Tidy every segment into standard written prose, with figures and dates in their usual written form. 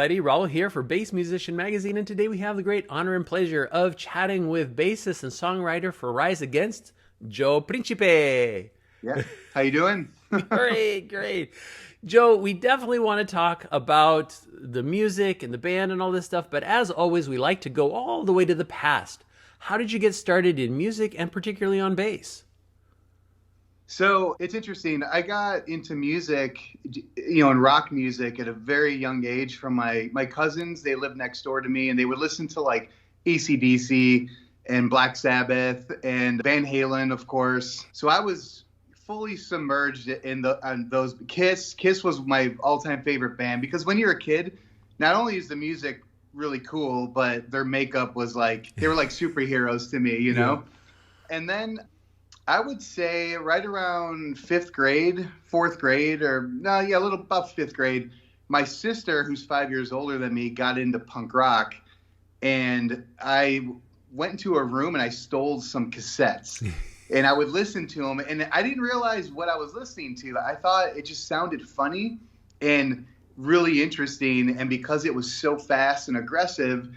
everybody. Raul here for Bass Musician Magazine, and today we have the great honor and pleasure of chatting with bassist and songwriter for Rise Against, Joe Principe. Yeah. How you doing? Great, great. Joe, we definitely want to talk about the music and the band and all this stuff, but as always, we like to go all the way to the past. How did you get started in music and particularly on bass? So it's interesting. I got into music, and rock music at a very young age from my cousins. They lived next door to me, and they would listen to like AC/DC and Black Sabbath and Van Halen, of course. So I was fully submerged in those. Kiss was my all-time favorite band because when you're a kid, not only is the music really cool, but their makeup was like, they were like superheroes to me, you know? And then I would say right around fourth grade, a little about fifth grade, my sister, who's 5 years older than me, got into punk rock. And I went into a room and I stole some cassettes. And I would listen to them. And I didn't realize what I was listening to. I thought it just sounded funny and really interesting. And because it was so fast and aggressive,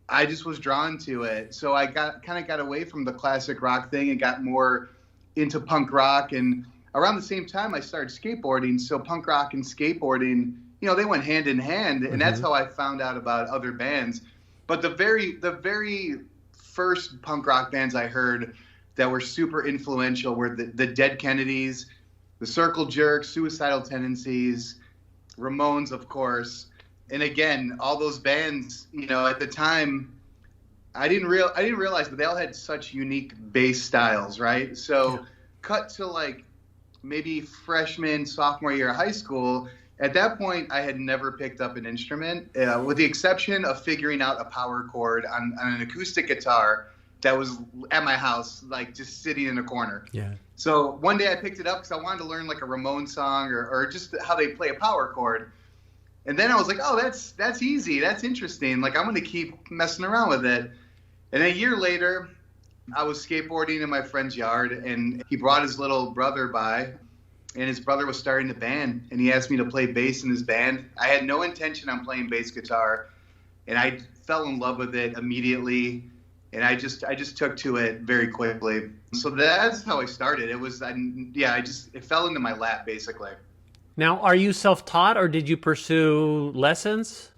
I just was drawn to it. So I got away from the classic rock thing and got more into punk rock. And around the same time, I started skateboarding. So punk rock and skateboarding, they went hand in hand. And that's how I found out about other bands. But the very first punk rock bands I heard that were super influential were the Dead Kennedys, the Circle Jerks, Suicidal Tendencies, Ramones, of course. And again, all those bands, at the time, I didn't realize, but they all had such unique bass styles, right? So cut to like maybe freshman, sophomore year of high school. At that point, I had never picked up an instrument, with the exception of figuring out a power chord on an acoustic guitar that was at my house, like just sitting in a corner. Yeah. So one day I picked it up because I wanted to learn like a Ramones song or just how they play a power chord. And then I was like, oh, that's easy. That's interesting. Like, I'm going to keep messing around with it. And a year later, I was skateboarding in my friend's yard, and he brought his little brother by, and his brother was starting a band, and he asked me to play bass in his band. I had no intention on playing bass guitar, and I fell in love with it immediately, and I just took to it very quickly. So that's how I started. It fell into my lap, basically. Now, are you self-taught or did you pursue lessons?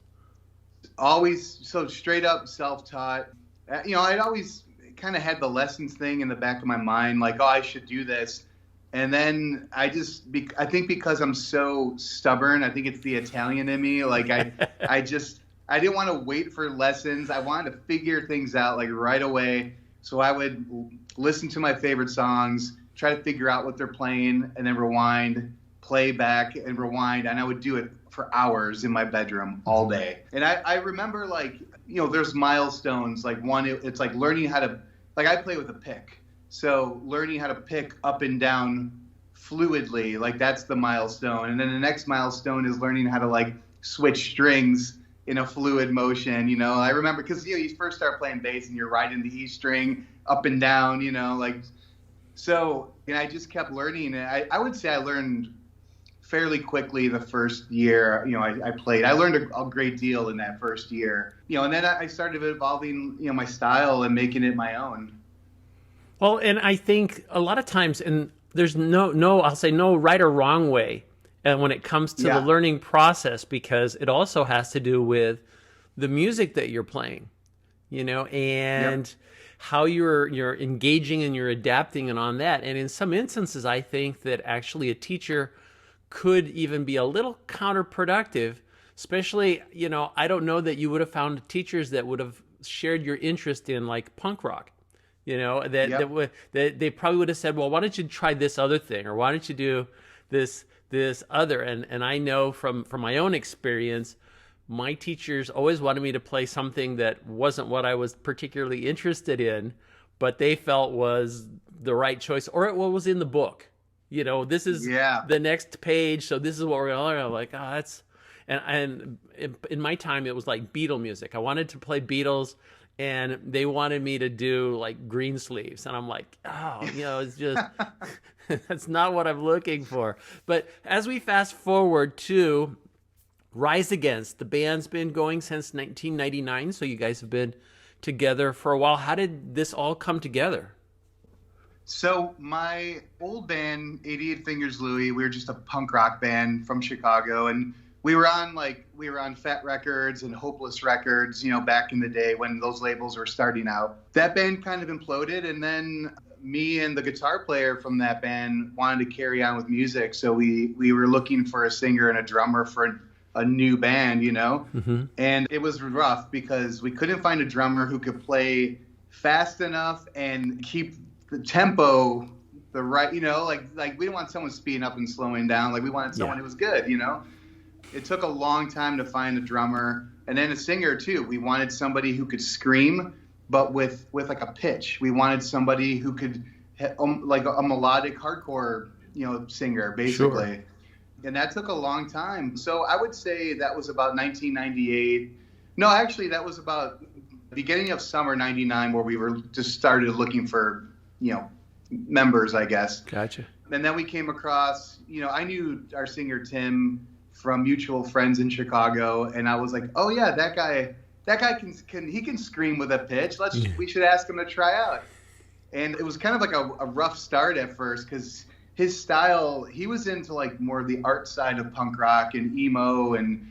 Always, so straight up self-taught. I'd always kind of had the lessons thing in the back of my mind, like, oh, I should do this. And then I think because I'm so stubborn, I think it's the Italian in me. Like I didn't want to wait for lessons. I wanted to figure things out like right away. So I would listen to my favorite songs, try to figure out what they're playing, and then rewind, play back and rewind, and I would do it for hours in my bedroom all day. And I remember, like, there's milestones. Like one, it's like learning how to, like, I play with a pick. So learning how to pick up and down fluidly, like that's the milestone. And then the next milestone is learning how to like switch strings in a fluid motion. I remember because, you first start playing bass and you're riding the E string up and down, so, and I just kept learning. And I would say I learned fairly quickly the first year, I played. I learned a great deal in that first year, and then I started evolving, my style and making it my own. Well, and I think a lot of times, and there's I'll say no right or wrong way when it comes to the learning process, because it also has to do with the music that you're playing, and how you're engaging and you're adapting and on that. And in some instances, I think that actually a teacher could even be a little counterproductive, especially, I don't know that you would have found teachers that would have shared your interest in like punk rock, that they probably would have said, well, why don't you try this other thing? Or why don't you do this other? And I know from my own experience, my teachers always wanted me to play something that wasn't what I was particularly interested in, but they felt was the right choice, or what was in the book. This is the next page, so this is what we're going to learn. I'm like, oh, that's... And in my time, it was like Beatle music. I wanted to play Beatles, and they wanted me to do like Greensleeves. And I'm like, oh, it's just... that's not what I'm looking for. But as we fast forward to Rise Against. The band's been going since 1999, so you guys have been together for a while. How did this all come together? So my old band, 88 Fingers Louie, we were just a punk rock band from Chicago, and we were on Fat Records and Hopeless Records, back in the day when those labels were starting out. That band kind of imploded, and then me and the guitar player from that band wanted to carry on with music, so we were looking for a singer and a drummer for a new band, Mm-hmm. And it was rough because we couldn't find a drummer who could play fast enough and keep the tempo the right, like we didn't want someone speeding up and slowing down. Like we wanted someone who was good, It took a long time to find a drummer and then a singer too. We wanted somebody who could scream, but with like a pitch. We wanted somebody who could like a melodic hardcore, singer basically. Sure. And that took a long time. So I would say that was about 1998. No, actually that was about beginning of summer 99 where we were just started looking for, members, I guess. Gotcha. And then we came across, I knew our singer Tim from mutual friends in Chicago, and I was like, oh yeah, that guy can scream with a pitch. We should ask him to try out. And it was kind of like a rough start at first because his style, he was into like more of the art side of punk rock and emo, and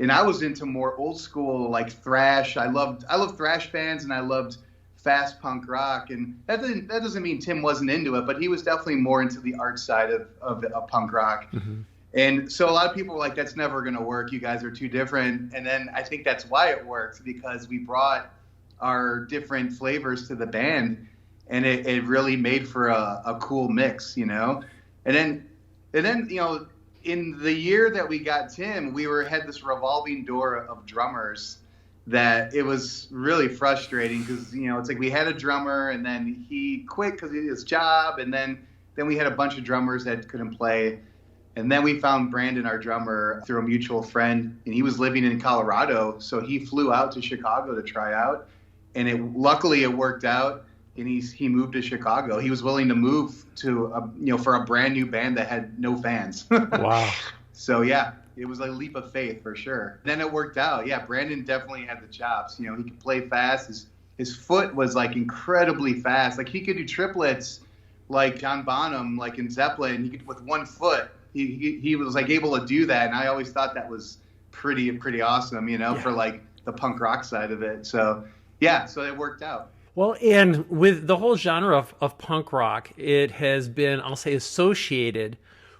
I was into more old school like thrash. I loved thrash bands, and I loved fast punk rock, and that doesn't mean Tim wasn't into it, but he was definitely more into the art side of punk rock. Mm-hmm. And so a lot of people were like, that's never going to work. You guys are too different. And then I think that's why it worked, because we brought our different flavors to the band, and it really made for a cool mix, And then, in the year that we got Tim, we had this revolving door of drummers that it was really frustrating because, it's like we had a drummer and then he quit because of his job. And then we had a bunch of drummers that couldn't play. And then we found Brandon, our drummer, through a mutual friend, and he was living in Colorado. So he flew out to Chicago to try out, and luckily it worked out. And he moved to Chicago. He was willing to move to for a brand new band that had no fans. Wow. So yeah, it was a leap of faith for sure. Then it worked out. Yeah, Brandon definitely had the chops. He could play fast. His foot was like incredibly fast. Like he could do triplets like John Bonham, like in Zeppelin. He could with one foot. He was like able to do that, and I always thought that was pretty awesome, for like the punk rock side of it. So yeah, so it worked out. Well, and with the whole genre of punk rock, it has been, I'll say, associated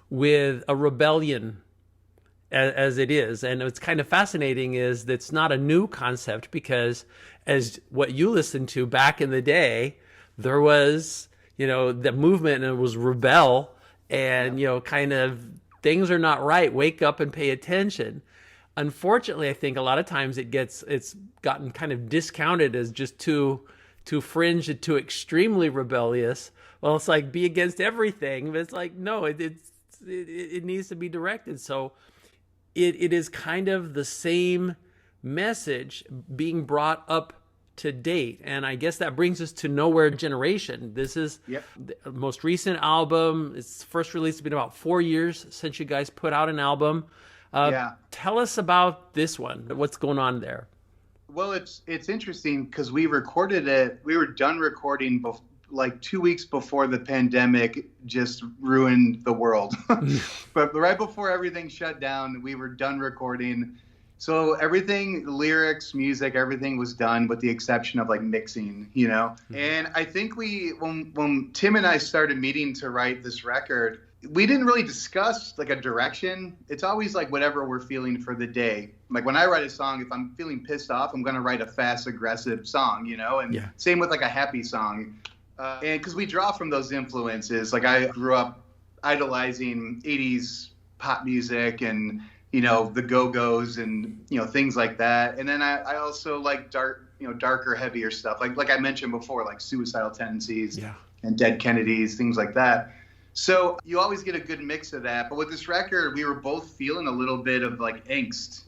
with a rebellion as it is. And what's kind of fascinating is that it's not a new concept, because as what you listened to back in the day, there was, the movement, and it was rebel, and, kind of things are not right. Wake up and pay attention. Unfortunately, I think a lot of times it's gotten kind of discounted as just too fringe and too extremely rebellious. Well, it's like be against everything, but it's like, no, it needs to be directed. So it is kind of the same message being brought up to date. And I guess that brings us to Nowhere Generation. This is the most recent album. It's first released. It's been about 4 years since you guys put out an album. Tell us about this one. What's going on there? Well, it's interesting because we recorded it. We were done recording like 2 weeks before the pandemic just ruined the world. But right before everything shut down, we were done recording. So everything, lyrics, music, everything was done with the exception of like mixing, Mm-hmm. And I think when Tim and I started meeting to write this record, we didn't really discuss like a direction. It's always like whatever we're feeling for the day. Like when I write a song, if I'm feeling pissed off, I'm going to write a fast, aggressive song, and same with like a happy song. And because we draw from those influences, like I grew up idolizing 80s pop music and, the Go-Go's and, things like that. And then I also like darker, heavier stuff. Like I mentioned before, like Suicidal Tendencies and Dead Kennedys, things like that. So you always get a good mix of that. But with this record, we were both feeling a little bit of like angst,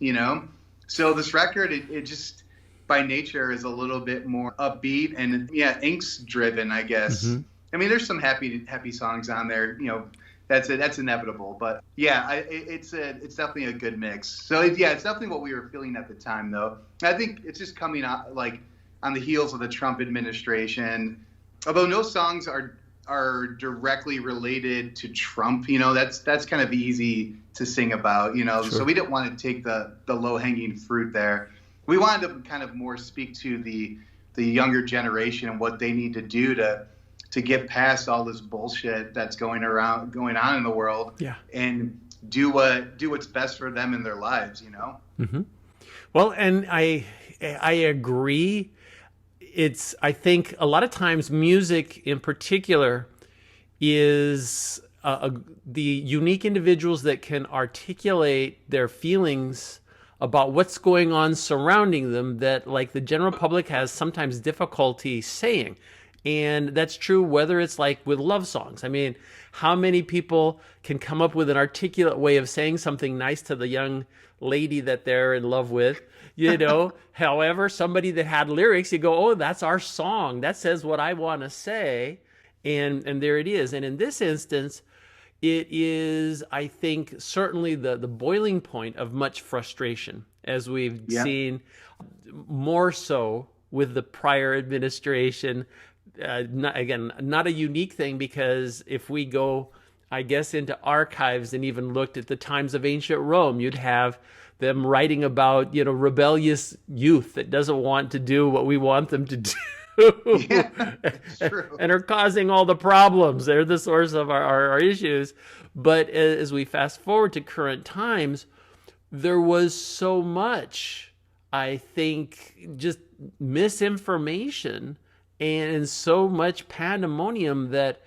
So this record, it just by nature is a little bit more upbeat and angst driven, I guess. Mm-hmm. I mean, there's some happy songs on there, That's inevitable. But yeah, it's definitely a good mix. So yeah, it's definitely what we were feeling at the time, though. I think it's just coming out like on the heels of the Trump administration. Although no songs are directly related to Trump, that's kind of easy to sing about, Sure. So we didn't want to take the low hanging fruit there. We wanted to kind of more speak to the younger generation and what they need to do to get past all this bullshit that's going on in the world, and do what's best for them in their lives, Mm-hmm. Well, and I agree. I think a lot of times music in particular is the unique individuals that can articulate their feelings about what's going on surrounding them that like the general public has sometimes difficulty saying. And that's true whether it's like with love songs. I mean, how many people can come up with an articulate way of saying something nice to the young lady that they're in love with? However, somebody that had lyrics, you go, oh, that's our song. That says what I want to say. And there it is. And in this instance, it is, I think, certainly the boiling point of much frustration, as we've seen more so with the prior administration. Not a unique thing, because if we go, I guess, into archives and even looked at the times of ancient Rome, you'd have them writing about, rebellious youth that doesn't want to do what we want them to do. And are causing all the problems. They're the source of our issues. But as we fast forward to current times, there was so much, I think, just misinformation and so much pandemonium that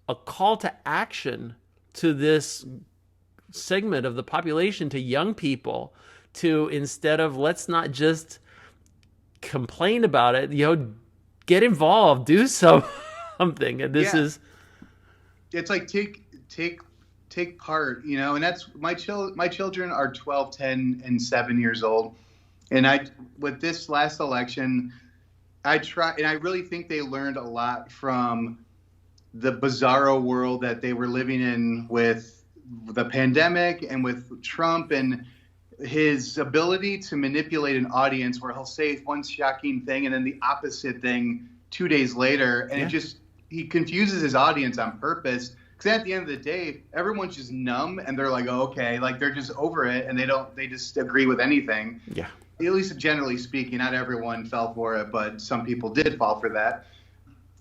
a call to action to this segment of the population, to young people, to instead of let's not just complain about it, get involved, do something. And this is, it's like take part, and that's my children are 12, 10, and 7 years old. And with this last election, I really think they learned a lot from the bizarro world that they were living in with the pandemic and with Trump, and his ability to manipulate an audience where he'll say one shocking thing and then the opposite thing 2 days later. And he confuses his audience on purpose. Because at the end of the day, everyone's just numb and they're like, oh, okay, like they're just over it, and they just agree with anything. Yeah. At least generally speaking, not everyone fell for it, but some people did fall for that.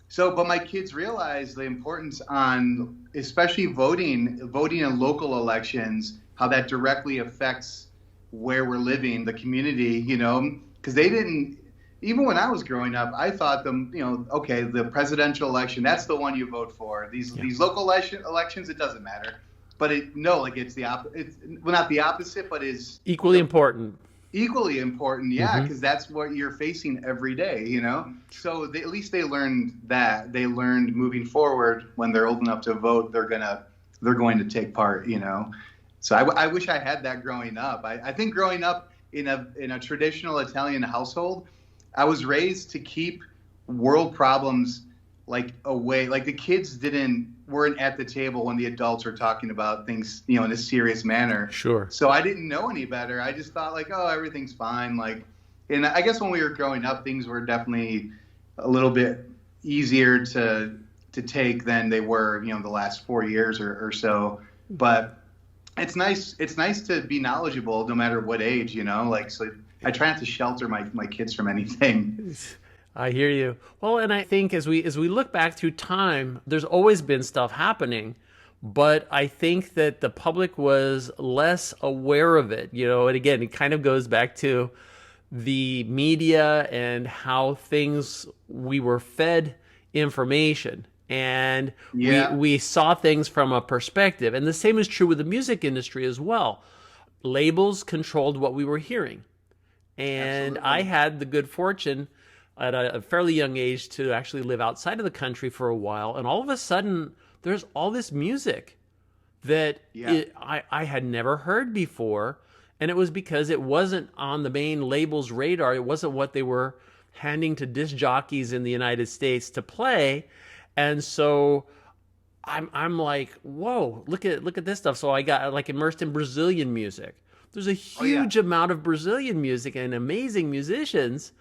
So, but my kids realized the importance on, especially voting in local elections, how that directly affects where we're living, the community, because they didn't, even when I was growing up, I thought okay, the presidential election, that's the one you vote for. These local elections, it doesn't matter. But it's the opposite. Well, not the opposite, but is equally important. Equally important, yeah, because that's what you're facing every day, So at least they learned that. They learned moving forward, when they're old enough to vote, they're going to take part, So I wish I had that growing up. I think growing up in a traditional Italian household, I was raised to keep world problems like away. Like the kids weren't at the table when the adults were talking about things, in a serious manner. Sure. So I didn't know any better. I just thought like, oh, everything's fine. Like, and I guess when we were growing up, things were definitely a little bit easier to take than they were, the last 4 years or so. But it's nice to be knowledgeable no matter what age, so I try not to shelter my kids from anything. I hear you. Well, and I think as we look back through time, there's always been stuff happening, but I think that the public was less aware of it, and again, it kind of goes back to the media and how we were fed information, and we saw things from a perspective. And the same is true with the music industry as well. Labels controlled what we were hearing. And absolutely. I had the good fortune at a fairly young age to actually live outside of the country for a while. And all of a sudden, there's all this music that I had never heard before. And it was because it wasn't on the main label's radar. It wasn't what they were handing to disc jockeys in the United States to play. And so I'm like, whoa, look at this stuff. So I got like immersed in Brazilian music. There's a Oh yeah. huge amount of Brazilian music and amazing musicians,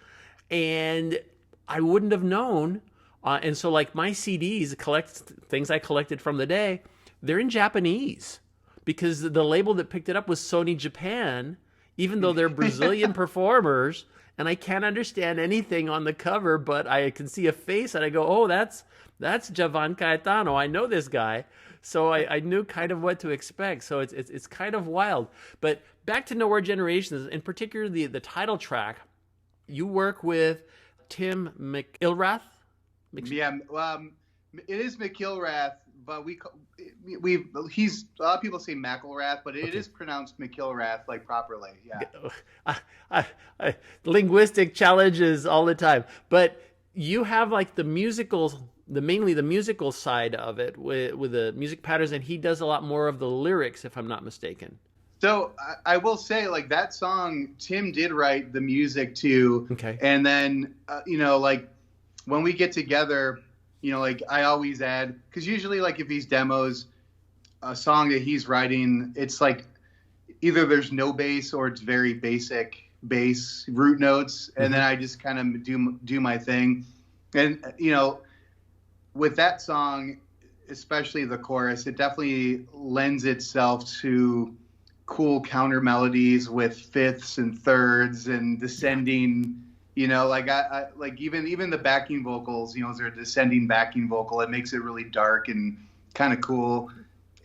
and I wouldn't have known. And so like my CDs, collect things I collected from the day, they're in Japanese because the label that picked it up was Sony Japan, even though they're Brazilian performers, and I can't understand anything on the cover, but I can see a face and I go, oh, that's Javan Caetano. I know this guy. So I knew kind of what to expect. So it's kind of wild. But back to Nowhere Generations, in particular the title track, you work with Tim McIlrath. Yeah, it is McIlrath, but he's a lot of people say McIlrath, but it is pronounced McIlrath like properly. Yeah. Linguistic challenges all the time, but you have like mainly the musical side of it with the music patterns, and he does a lot more of the lyrics, if I'm not mistaken. So I will say, like, that song, Tim did write the music to, Okay. And then like when we get together, like I always add, because usually like if he's demos a song that he's writing, it's like either there's no bass or it's very basic bass root notes, and then I just kind of do my thing. And with that song, especially the chorus, it definitely lends itself to cool counter melodies with fifths and thirds and descending. Like I like even the backing vocals, is there a descending backing vocal? It makes it really dark and kind of cool.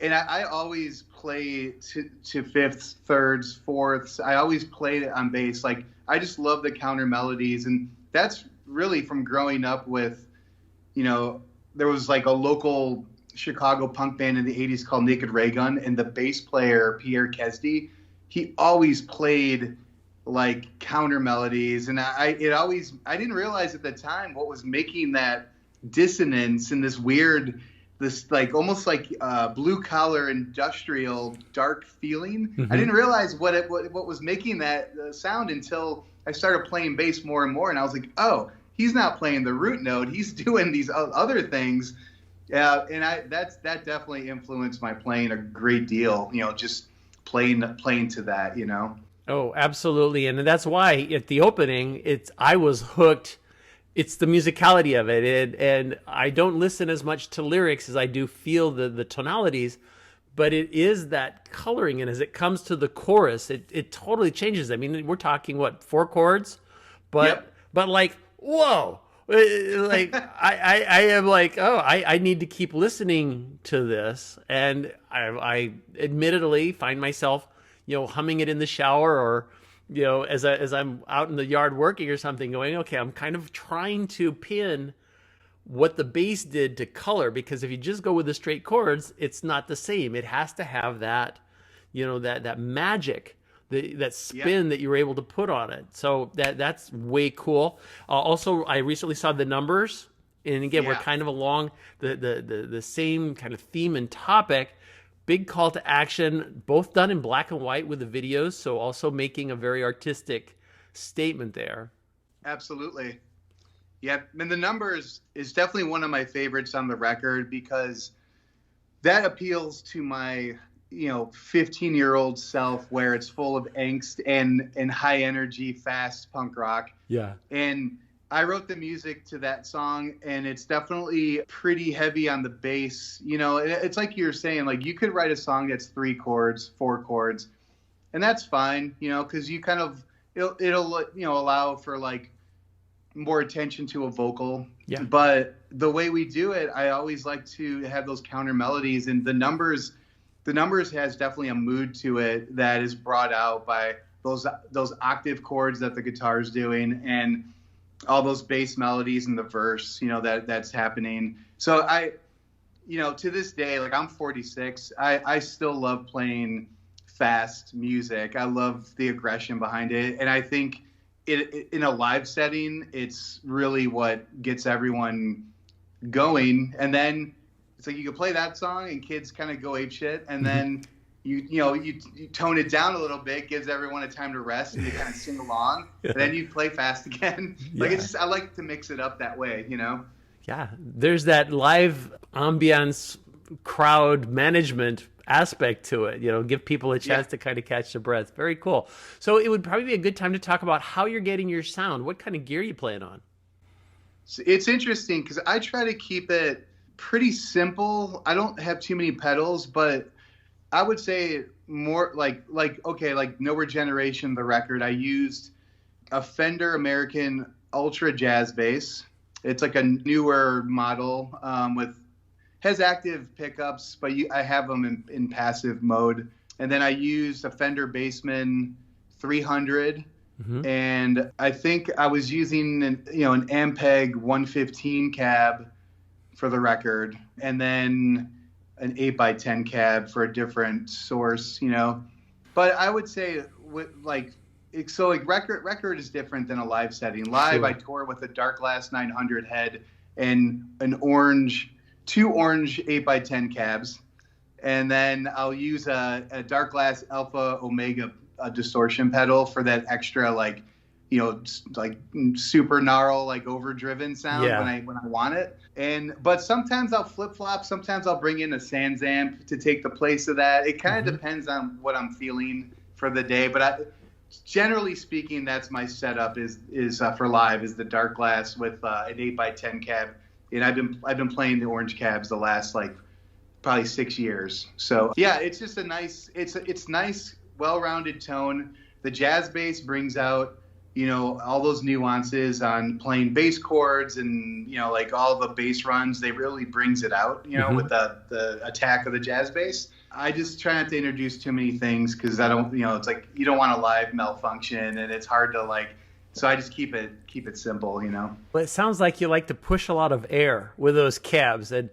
And I always play to fifths, thirds, fourths. I always play it on bass. Like I just love the counter melodies, and that's really from growing up with, there was like a local Chicago punk band in the 80s called Naked Ray Gun, and the bass player Pierre Kesdy, he always played like counter melodies, and I didn't realize at the time what was making that dissonance and this like almost like blue collar industrial dark feeling. I didn't realize what was making that sound until I started playing bass more and more, and I was like, oh, he's not playing the root note, he's doing these other things. Yeah, and that definitely influenced my playing a great deal. Just playing to that. Oh, absolutely. And that's why at the opening, I was hooked. It's the musicality of it. And I don't listen as much to lyrics as I do feel the tonalities, but it is that coloring. And as it comes to the chorus, it totally changes. I mean, we're talking, 4 chords? But like, whoa. Like I am like, oh, I need to keep listening to this. And I admittedly find myself humming it in the shower, or as I'm out in the yard working or something, going, okay, I'm kind of trying to pin what the bass did to color, because if you just go with the straight chords, it's not the same. It has to have that that magic, that spin that you were able to put on it. So that's way cool. Also, I recently saw The Numbers, and again, we're kind of along the same kind of theme and topic. Big call to action, both done in black and white with the videos, so also making a very artistic statement there. Absolutely. Yeah, and The Numbers is definitely one of my favorites on the record, because that appeals to my 15-year-old self, where it's full of angst and high energy, fast punk rock. Yeah. And I wrote the music to that song, and it's definitely pretty heavy on the bass. It's like you're saying, like you could write a song that's 3 chords, 4 chords, and that's fine, because you kind of, it'll allow for like more attention to a vocal. Yeah. But the way we do it, I always like to have those counter melodies, and The Numbers has definitely a mood to it that is brought out by those octave chords that the guitar's doing, and all those bass melodies in the verse, that's happening. So I, to this day, like I'm 46, I still love playing fast music. I love the aggression behind it. And I think in a live setting, it's really what gets everyone going. And then it's like you can play that song and kids kind of go apeshit, and then you tone it down a little bit, gives everyone a time to rest and to kind of sing along. And then you play fast again. Like it's just, I like to mix it up that way. Yeah, there's that live ambiance crowd management aspect to it, give people a chance to kind of catch their breath. Very cool. So it would probably be a good time to talk about how you're getting your sound. What kind of gear you playing on? It's interesting because I try to keep it pretty simple. I don't have too many pedals, but I would say more like Nowhere Generation, the record, I used a Fender American Ultra Jazz bass. It's like a newer model has active pickups, but I have them in passive mode. And then I used a Fender Bassman 300. Mm-hmm. And I think I was using an Ampeg 115 cab for the record, and then an 8x10 cab for a different source, But I would say record is different than a live setting. Live, sure. I tour with a Dark Glass 900 head and two orange 8x10 cabs, and then I'll use a Dark Glass Alpha Omega distortion pedal for that extra super gnarl, overdriven sound when I want it. But sometimes I'll flip flop. Sometimes I'll bring in a Sans amp to take the place of that. It kind of depends on what I'm feeling for the day. But generally speaking, that's my setup is for live is the Dark Glass with an 8x10 cab. And I've been playing the orange cabs the last probably 6 years. So yeah, it's just it's nice, well-rounded tone. The jazz bass brings out all those nuances on playing bass chords and all the bass runs. They really brings it out with the attack of the jazz bass. I just try not to introduce too many things because I don't it's like you don't want a live malfunction, and it's hard to so I just keep it simple, Well, it sounds like you like to push a lot of air with those cabs, and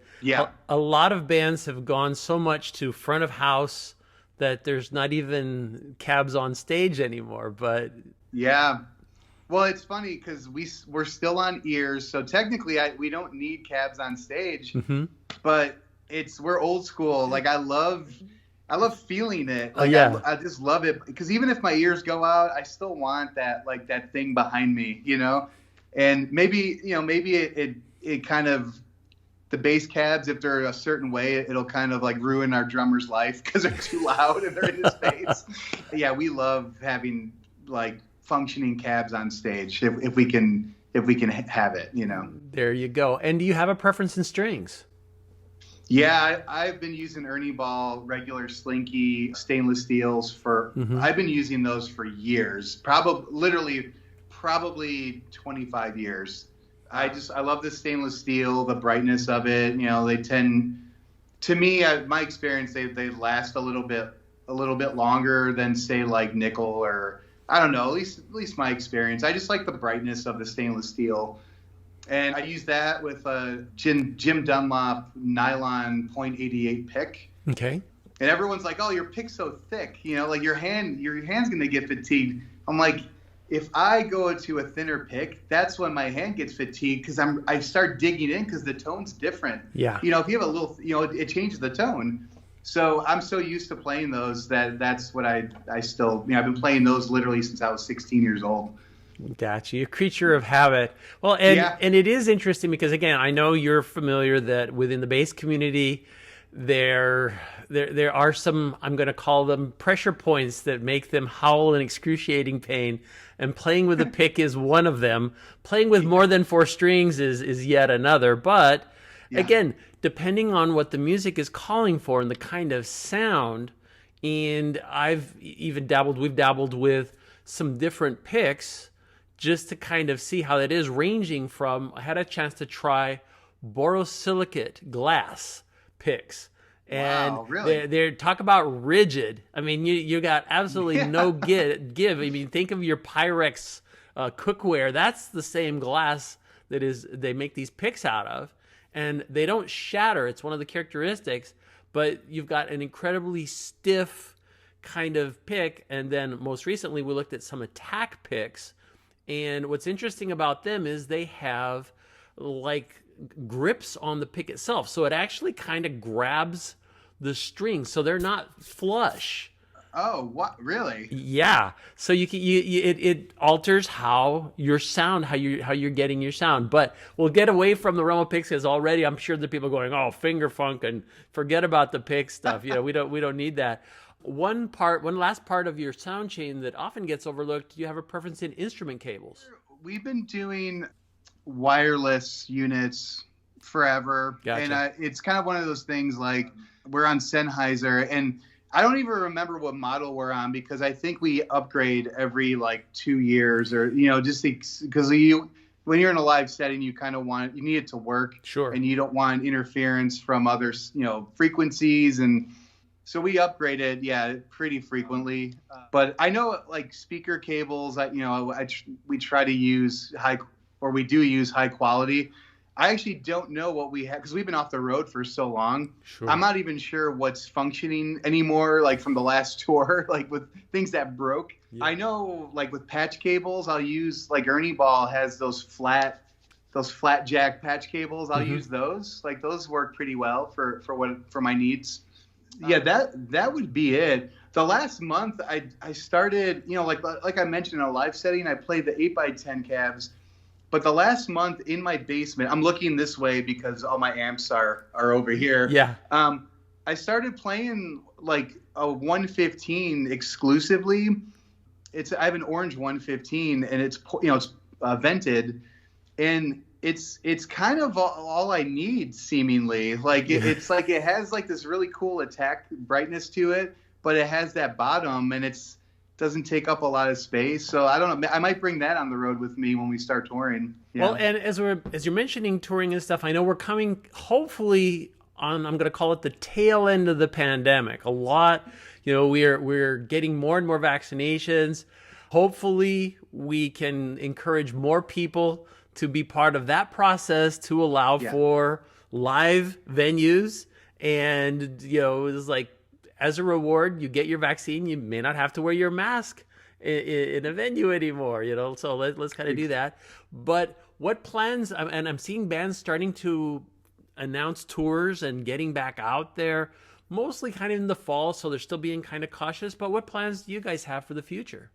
a lot of bands have gone so much to front of house that there's not even cabs on stage anymore. But yeah, well, it's funny because we're still on ears, so technically we don't need cabs on stage. Mm-hmm. But we're old school. I love feeling it. I just love it because even if my ears go out, I still want that that thing behind me, And maybe it kind of, the bass cabs, if they're a certain way, it'll kind of ruin our drummer's life because they're too loud and they're in his face. Yeah, we love having functioning cabs on stage if we can have it, There you go. And do you have a preference in strings? Yeah, I've been using Ernie Ball regular Slinky stainless steels for. Mm-hmm. I've been using those for years, probably 25 years. I love the stainless steel, the brightness of it. They tend, to me, my experience, they last a little bit longer than say nickel or I don't know. At least my experience. I just like the brightness of the stainless steel. And I use that with a Jim Dunlop nylon .88 pick. Okay. And everyone's like, "Oh, your pick's so thick, your hand's gonna get fatigued." I'm like, if I go to a thinner pick, that's when my hand gets fatigued because I start digging in because the tone's different. Yeah. If you have a little, it changes the tone. So I'm so used to playing those that's what I still, I've been playing those literally since I was 16 years old. Gotcha. A creature of habit. Well, and it is interesting because, again, I know you're familiar that within the bass community, there are some, I'm going to call them pressure points that make them howl in excruciating pain. And playing with a pick is one of them. Playing with more than 4 strings is yet another. But again, depending on what the music is calling for and the kind of sound, and we've dabbled with some different picks just to kind of see how that is, ranging from, I had a chance to try borosilicate glass picks. And wow, really? They're talk about rigid. I mean, you got absolutely no give. I mean, think of your Pyrex cookware. That's the same glass they make these picks out of, and they don't shatter. It's one of the characteristics. But you've got an incredibly stiff kind of pick. And then most recently, we looked at some attack picks. And what's interesting about them is they have grips on the pick itself. So it actually kind of grabs the strings. So they're not flush. Oh, what? Really? Yeah. So it alters how your sound, how you're getting your sound. But we'll get away from the realm of picks, because already I'm sure the people are going, oh, finger funk, and forget about the pick stuff. We don't need that. One last part of your sound chain that often gets overlooked. Do you have a preference in instrument cables? We've been doing wireless units forever. Gotcha. And it's kind of one of those things, like we're on Sennheiser, and I don't even remember what model we're on, because I think we upgrade every like 2 years, or, just because when you're in a live setting, you kind of you need it to work. Sure. And you don't want interference from other, frequencies. And so we upgrade it, pretty frequently. But I know, like, speaker cables, we try to use we do use high quality. I actually don't know what we have, because we've been off the road for so long. Sure. I'm not even sure what's functioning anymore, like from the last tour, like with things that broke. Yeah. I know, like with patch cables, I'll use, like Ernie Ball has those flat jack patch cables. I'll use those. Like those work pretty well for my needs. Yeah, that would be it. The last month I started, like I mentioned, in a live setting, I played the 8x10 cabs. But the last month in my basement, I'm looking this way because all my amps are over here. Yeah. I started playing like a 115 exclusively. I have an orange 115, and it's vented, and it's kind of all I need, seemingly. Like it's like it has like this really cool attack brightness to it, but it has that bottom, and it's doesn't take up a lot of space. So I don't know. I might bring that on the road with me when we start touring. Yeah. Well, and as you're mentioning touring and stuff, I know we're coming hopefully on, I'm going to call it the tail end of the pandemic. A lot, we're getting more and more vaccinations. Hopefully we can encourage more people to be part of that process to allow for live venues. And, it's like, as a reward, you get your vaccine. You may not have to wear your mask in a venue anymore, So let's kind of do that. But what plans? And I'm seeing bands starting to announce tours and getting back out there, mostly kind of in the fall. So they're still being kind of cautious. But what plans do you guys have for the future?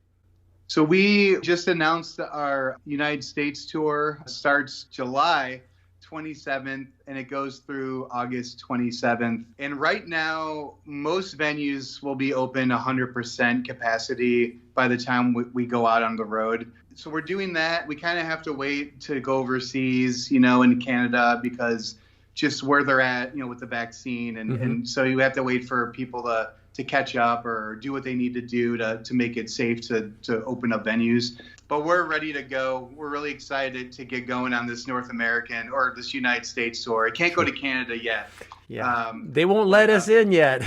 So we just announced our United States tour starts July 27th, and it goes through August 27th. And right now, most venues will be open 100% capacity by the time we go out on the road. So we're doing that. We kind of have to wait to go overseas, in Canada, because just where they're at, with the vaccine. And so you have to wait for people to catch up or do what they need to do to make it safe to open up venues. But we're ready to go. We're really excited to get going on this North American or this United States tour. I can't go to Canada yet. Yeah, they won't let us in yet.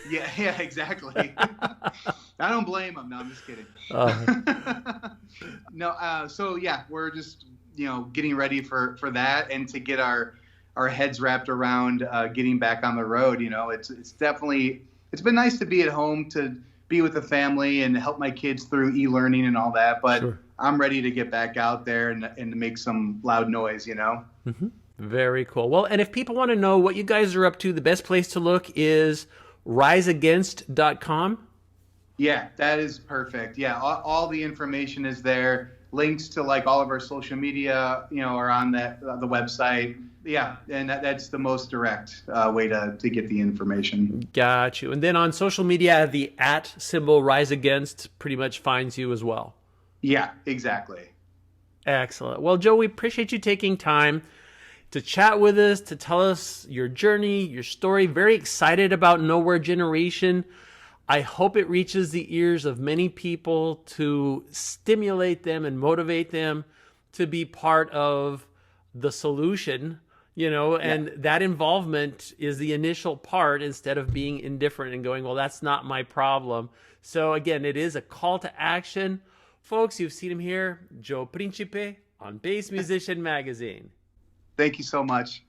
Yeah, exactly. I don't blame them. No, I'm just kidding. No, so yeah, we're just getting ready for that, and to get our heads wrapped around getting back on the road. It's definitely, it's been nice to be at home, to be with the family and help my kids through e-learning and all that. But sure, I'm ready to get back out there and to make some loud noise, Mm-hmm. Very cool. Well, and if people want to know what you guys are up to, the best place to look is riseagainst.com. Yeah, that is perfect. Yeah, all the information is there. Links to like all of our social media, are on the website. Yeah, and that's the most direct way to get the information. Got you. And then on social media, the @ Rise Against pretty much finds you as well. Yeah, exactly. Excellent. Well, Joe, we appreciate you taking time to chat with us, to tell us your journey, your story. Very excited about Nowhere Generation. I hope it reaches the ears of many people to stimulate them and motivate them to be part of the solution, and that involvement is the initial part, instead of being indifferent and going, well, that's not my problem. So again, it is a call to action. Folks, you've seen him here, Joe Principe on Bass Musician Magazine. Thank you so much.